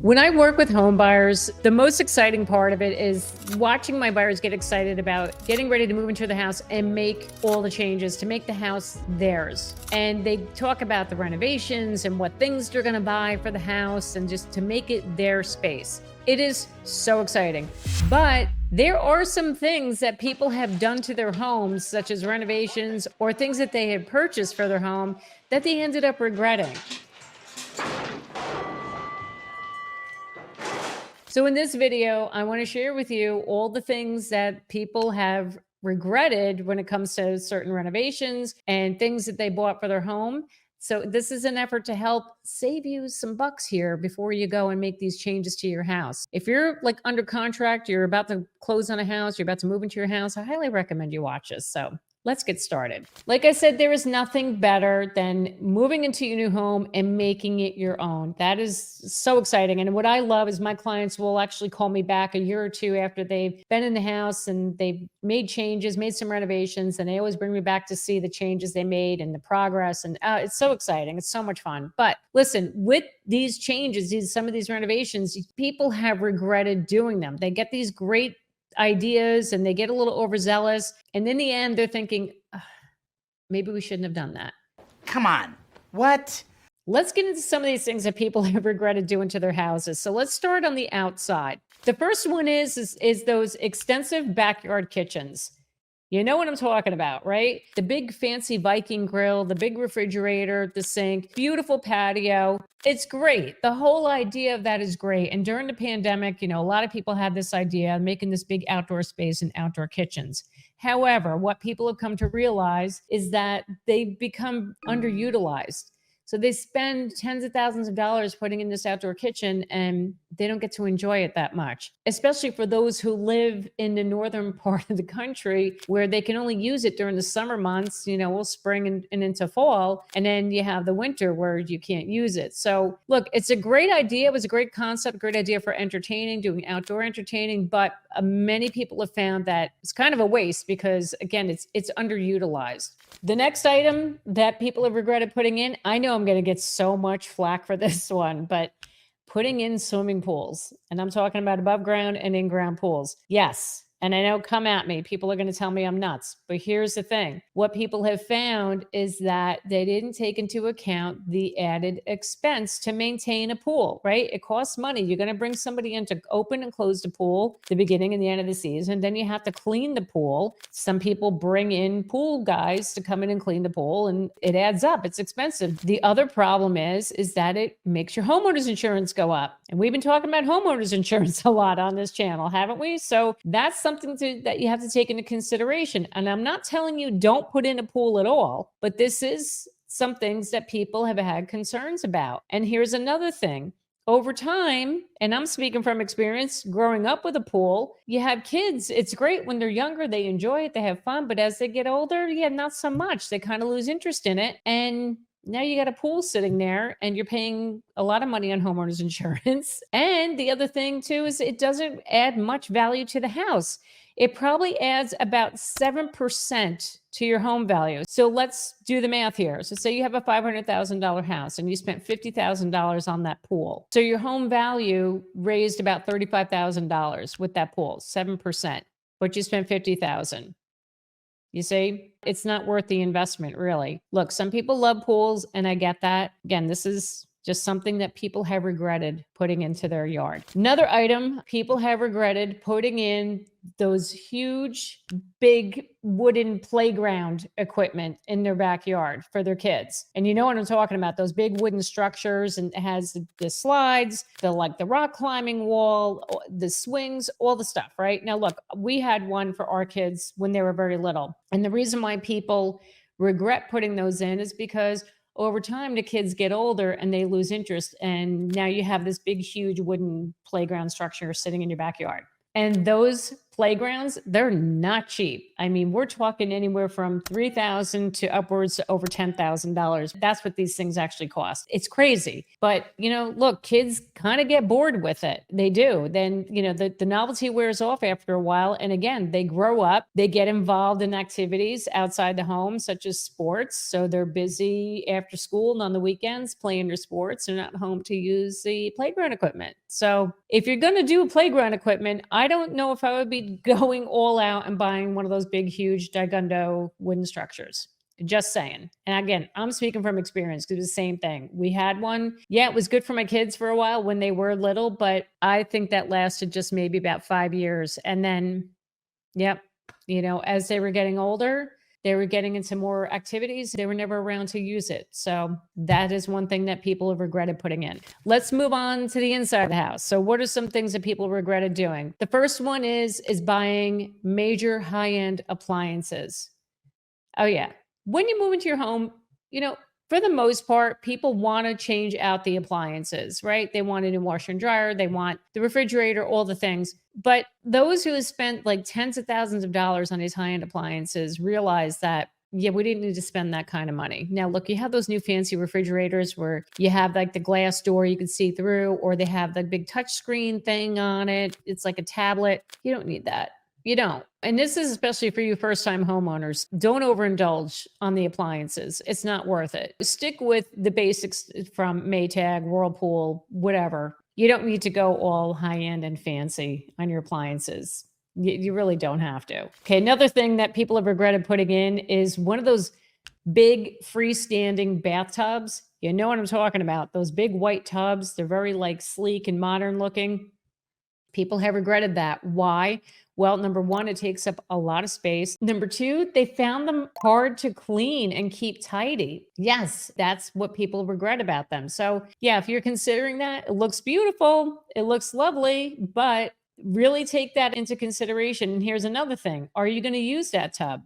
When I work with home buyers, the most exciting part of it is watching my buyers get excited about getting ready to move into the house and make all the changes to make the house theirs. And they talk about the renovations and what things they're going to buy for the house and just to make it their space. It is so exciting. But there are some things that people have done to their homes, such as renovations or things that they had purchased for their home that they ended up regretting. So in this video, I want to share with you all the things that people have regretted when it comes to certain renovations and things that they bought for their home. So this is an effort to help save you some bucks here before you go and make these changes to your house. If you're like under contract, you're about to close on a house, you're about to move into your house, I highly recommend you watch this. So let's get started. Like I said, there is nothing better than moving into your new home and making it your own. That is so exciting. And what I love is my clients will actually call me back a year or two after they've been in the house and they've made changes, made some renovations, and they always bring me back to see the changes they made and the progress. And it's so exciting. It's so much fun. But listen, with these changes, some of these renovations, people have regretted doing them. They get these great ideas and they get a little overzealous. And in the end, they're thinking, maybe we shouldn't have done that. Come on. What? Let's get into some of these things that people have regretted doing to their houses. So let's start on the outside. The first one is those extensive backyard kitchens. You know what I'm talking about, right? The big fancy Viking grill, the big refrigerator, the sink, beautiful patio. It's great. The whole idea of that is great. And during the pandemic, a lot of people had this idea of making this big outdoor space and outdoor kitchens. However, what people have come to realize is that they've become underutilized. So they spend tens of thousands of dollars putting in this outdoor kitchen and they don't get to enjoy it that much, especially for those who live in the northern part of the country where they can only use it during the summer months, spring and into fall. And then you have the winter where you can't use it. So look, it's a great idea. It was a great concept, great idea for entertaining, doing outdoor entertaining. But many people have found that it's kind of a waste because, again, it's underutilized. The next item that people have regretted putting in, I know I'm going to get so much flack for this one, but putting in swimming pools. And I'm talking about above ground and in-ground pools. Yes. And I know, come at me. People are going to tell me I'm nuts. But here's the thing. What people have found is that they didn't take into account the added expense to maintain a pool, right? It costs money. You're going to bring somebody in to open and close the pool the beginning and the end of the season. Then you have to clean the pool. Some people bring in pool guys to come in and clean the pool, and it adds up. It's expensive. The other problem is that it makes your homeowner's insurance go up. And we've been talking about homeowners insurance a lot on this channel, haven't we? So that's something that you have to take into consideration. And I'm not telling you don't put in a pool at all, but this is some things that people have had concerns about. And here's another thing. Over time, and I'm speaking from experience, growing up with a pool, you have kids. It's great when they're younger. They enjoy it. They have fun. But as they get older, not so much. They kind of lose interest in it. And now you got a pool sitting there and you're paying a lot of money on homeowners insurance. And the other thing too is it doesn't add much value to the house. It probably adds about 7% to your home value. So let's do the math here. So say you have a $500,000 house and you spent $50,000 on that pool. So your home value raised about $35,000 with that pool, 7%, but you spent $50,000. You see, it's not worth the investment, really. Look, some people love pools, and I get that. Again, this is just something that people have regretted putting into their yard. Another item people have regretted putting in those huge, big wooden playground equipment in their backyard for their kids. And you know what I'm talking about, those big wooden structures, and it has the slides, the rock climbing wall, the swings, all the stuff, right? Now, look, we had one for our kids when they were very little. And the reason why people regret putting those in is because over time, the kids get older and they lose interest. And now you have this big, huge wooden playground structure sitting in your backyard. And those playgrounds, they're not cheap. I mean, we're talking anywhere from $3,000 to upwards to over $10,000. That's what these things actually cost. It's crazy. But, look, kids kind of get bored with it. They do. Then, the novelty wears off after a while. And again, they grow up, they get involved in activities outside the home, such as sports. So they're busy after school and on the weekends playing their sports. They're not home to use the playground equipment. So if you're going to do playground equipment, I don't know if I would be going all out and buying one of those big, huge Gigundo wooden structures. Just saying. And again, I'm speaking from experience because it was the same thing. We had one. Yeah, it was good for my kids for a while when they were little, but I think that lasted just maybe about 5 years. And then, yep, as they were getting older, they were getting into more activities. They were never around to use it. So that is one thing that people have regretted putting in. Let's move on to the inside of the house. So what are some things that people regretted doing? The first one is buying major high-end appliances. Oh yeah. When you move into your home, for the most part, people want to change out the appliances, right? They want a new washer and dryer. They want the refrigerator, all the things. But those who have spent like tens of thousands of dollars on these high-end appliances realize that, yeah, we didn't need to spend that kind of money. Now, look, you have those new fancy refrigerators where you have like the glass door you can see through, or they have the big touch screen thing on it. It's like a tablet. You don't need that. You don't. And this is especially for you first-time homeowners. Don't overindulge on the appliances. It's not worth it. Stick with the basics from Maytag, Whirlpool, whatever. You don't need to go all high-end and fancy on your appliances. You really don't have to. Okay, another thing that people have regretted putting in is one of those big freestanding bathtubs. You know what I'm talking about. Those big white tubs. They're very sleek and modern looking. People have regretted that. Why? Well, number one, it takes up a lot of space. Number two, they found them hard to clean and keep tidy. Yes, that's what people regret about them. So yeah, if you're considering that, it looks beautiful, it looks lovely, but really take that into consideration. And here's another thing. Are you going to use that tub?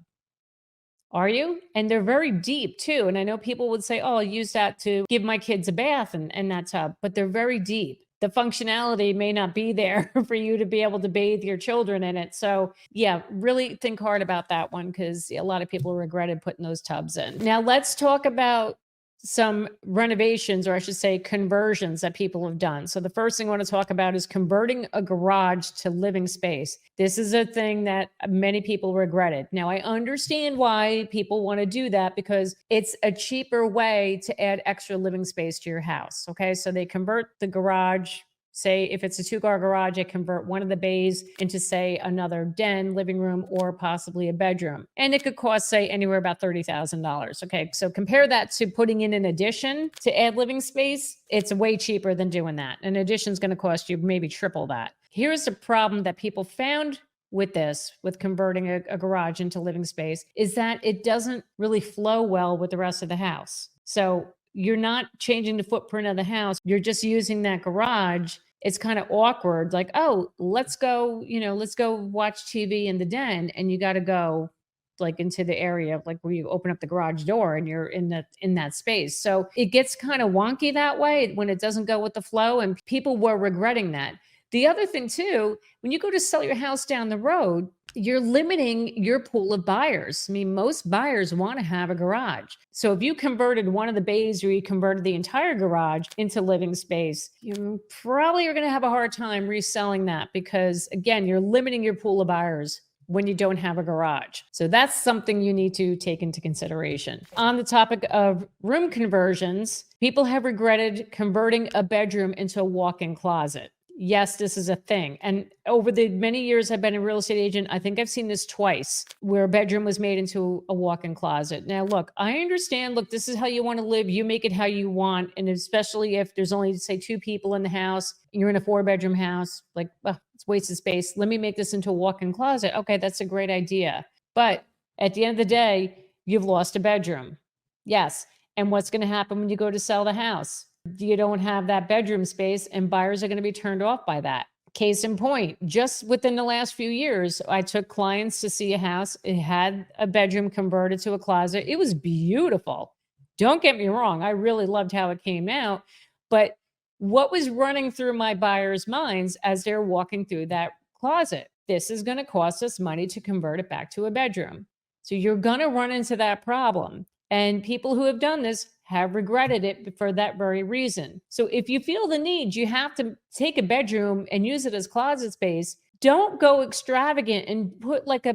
Are you? And they're very deep too. And I know people would say, oh, I'll use that to give my kids a bath in that tub, but they're very deep. The functionality may not be there for you to be able to bathe your children in it. So yeah, really think hard about that one because a lot of people regretted putting those tubs in. Now let's talk about some renovations, or I should say conversions that people have done. So the first thing I want to talk about is converting a garage to living space. This is a thing that many people regretted. Now I understand why people want to do that because it's a cheaper way to add extra living space to your house. Okay, so they convert the garage. Say if it's a 2-car garage, I convert one of the bays into, say, another den, living room, or possibly a bedroom. And it could cost, say, anywhere about $30,000. Okay, so compare that to putting in an addition to add living space. It's way cheaper than doing that. An addition is going to cost you maybe triple that. Here's the problem that people found with this, with converting a garage into living space, is that it doesn't really flow well with the rest of the house. So you're not changing the footprint of the house. You're just using that garage. It's kind of awkward. Like, oh, let's go watch TV in the den. And you got to go into the area where you open up the garage door and you're in that space. So it gets kind of wonky that way when it doesn't go with the flow. And people were regretting that. The other thing too, when you go to sell your house down the road, you're limiting your pool of buyers. I mean, most buyers want to have a garage. So if you converted one of the bays or you converted the entire garage into living space, you probably are going to have a hard time reselling that because, again, you're limiting your pool of buyers when you don't have a garage. So that's something you need to take into consideration. On the topic of room conversions, people have regretted converting a bedroom into a walk-in closet. Yes, this is a thing. And over the many years I've been a real estate agent, I think I've seen this twice where a bedroom was made into a walk-in closet. Now, look, I understand, this is how you want to live. You make it how you want. And especially if there's only, say, 2 people in the house, and you're in a 4-bedroom house, it's wasted space. Let me make this into a walk-in closet. Okay, that's a great idea. But at the end of the day, you've lost a bedroom. Yes. And what's going to happen when you go to sell the house? You don't have that bedroom space and buyers are going to be turned off by that. Case in point, just within the last few years, I took clients to see a house. It had a bedroom converted to a closet. It was beautiful. Don't get me wrong. I really loved how it came out. But what was running through my buyers' minds as they're walking through that closet? this is going to cost us money to convert it back to a bedroom. So you're going to run into that problem. And people who have done this have regretted it for that very reason. So if you feel the need, you have to take a bedroom and use it as closet space. Don't go extravagant and put like a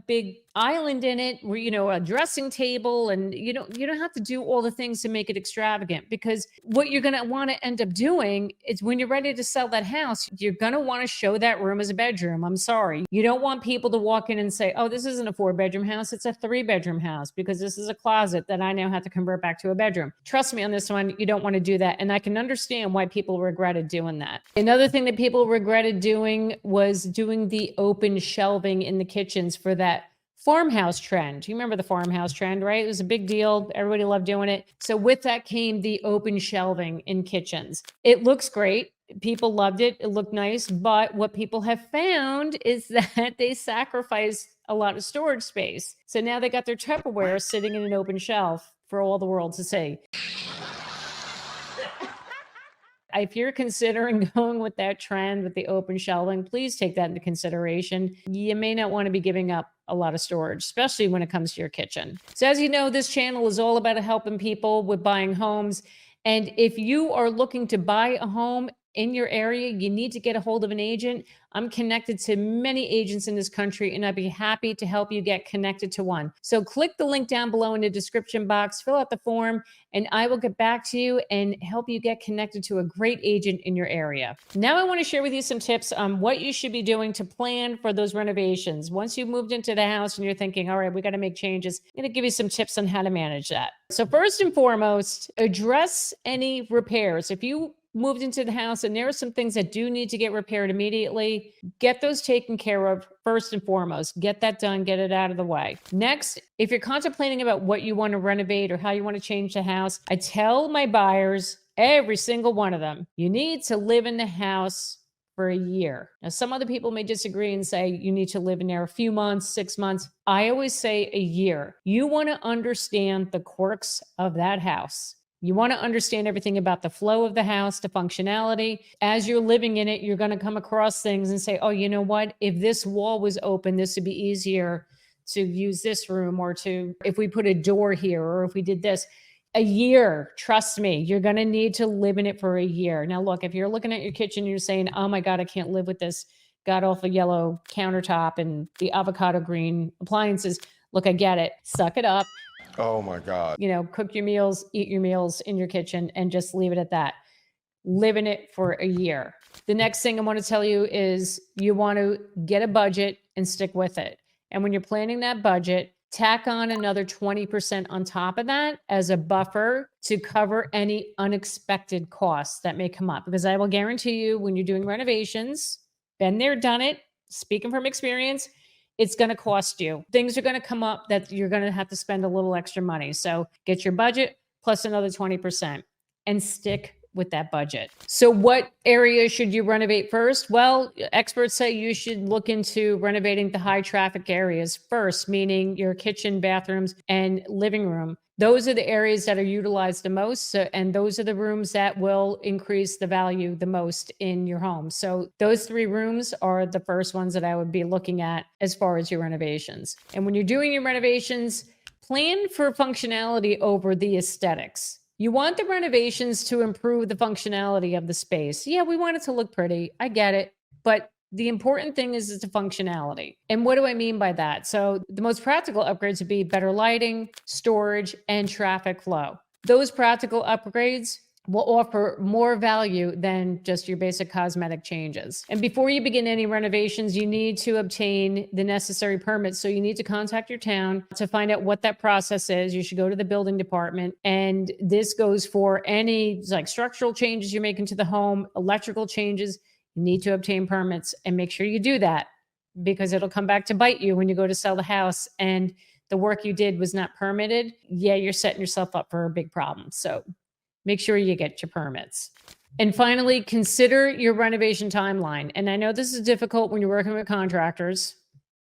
big island in it where, a dressing table, and you don't have to do all the things to make it extravagant, because what you're going to want to end up doing is when you're ready to sell that house, you're going to want to show that room as a bedroom. I'm sorry. You don't want people to walk in and say, oh, this isn't a 4-bedroom house. It's a 3-bedroom house because this is a closet that I now have to convert back to a bedroom. Trust me on this one. You don't want to do that. And I can understand why people regretted doing that. Another thing that people regretted doing was doing the open shelving in the kitchens for that farmhouse trend. You remember the farmhouse trend, right? It was a big deal. Everybody loved doing it. So with that came the open shelving in kitchens. It looks great. People loved it. It looked nice. But what people have found is that they sacrifice a lot of storage space. So now they got their Tupperware sitting in an open shelf for all the world to see. If you're considering going with that trend with the open shelving, please take that into consideration. You may not want to be giving up a lot of storage, especially when it comes to your kitchen. So as you know, this channel is all about helping people with buying homes. And if you are looking to buy a home in your area, you need to get a hold of an agent. I'm connected to many agents in this country, and I'd be happy to help you get connected to one. So click the link down below in the description box, fill out the form, and I will get back to you and help you get connected to a great agent in your area. Now I want to share with you some tips on what you should be doing to plan for those renovations. Once you've moved into the house and you're thinking, all right, we got to make changes, I'm going to give you some tips on how to manage that. So first and foremost, address any repairs. If you moved into the house and there are some things that do need to get repaired immediately, get those taken care of first and foremost. Get that done, get it out of the way. Next, if you're contemplating about what you want to renovate or how you want to change the house, I tell my buyers, every single one of them, you need to live in the house for a year. Now, some other people may disagree and say you need to live in there a few months, 6 months. I always say a year. You want to understand the quirks of that house. You want to understand everything about the flow of the house, the functionality. As you're living in it, you're going to come across things and say, oh, you know what? If this wall was open, this would be easier to use this room, or if we put a door here, or if we did this. A year, trust me, you're going to need to live in it for a year. Now, look, if you're looking at your kitchen and you're saying, oh my God, I can't live with this god-awful yellow countertop and the avocado green appliances. Look, I get it. Suck it up. Oh my God. Cook your meals, eat your meals in your kitchen, and just leave it at that. Live in it for a year. The next thing I want to tell you is you want to get a budget and stick with it. And when you're planning that budget, tack on another 20% on top of that as a buffer to cover any unexpected costs that may come up. Because I will guarantee you, when you're doing renovations, been there, done it, speaking from experience, it's going to cost you. Things are going to come up that you're going to have to spend a little extra money. So get your budget plus another 20% and stick with that budget. So what area should you renovate first? Well, experts say you should look into renovating the high traffic areas first, meaning your kitchen, bathrooms, and living room. Those are the areas that are utilized the most, and those are the rooms that will increase the value the most in your home. So those 3 rooms are the first ones that I would be looking at as far as your renovations. And when you're doing your renovations, plan for functionality over the aesthetics. You want the renovations to improve the functionality of the space. Yeah, we want it to look pretty. I get it. But the important thing is the functionality. And what do I mean by that? So the most practical upgrades would be better lighting, storage, and traffic flow. Those practical upgrades will offer more value than just your basic cosmetic changes. And before you begin any renovations, you need to obtain the necessary permits. So you need to contact your town to find out what that process is. You should go to the building department. And this goes for any structural changes you're making to the home, electrical changes. You need to obtain permits and make sure you do that, because it'll come back to bite you when you go to sell the house and the work you did was not permitted. Yeah, you're setting yourself up for a big problem. So make sure you get your permits. And finally, consider your renovation timeline. And I know this is difficult when you're working with contractors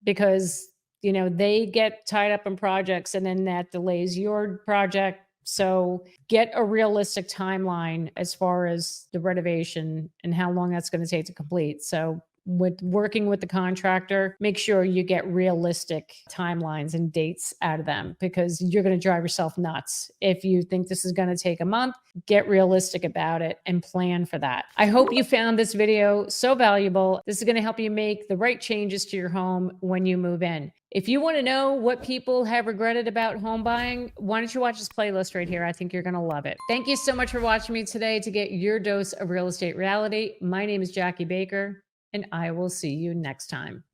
because, they get tied up in projects and then that delays your project. So get a realistic timeline as far as the renovation and how long that's going to take to complete. So with working with the contractor, make sure you get realistic timelines and dates out of them, because you're going to drive yourself nuts. If you think this is going to take a month, get realistic about it and plan for that. I hope you found this video so valuable. This is going to help you make the right changes to your home when you move in. If you want to know what people have regretted about home buying, why don't you watch this playlist right here? I think you're going to love it. Thank you so much for watching me today to get your dose of real estate reality. My name is Jackie Baker, and I will see you next time.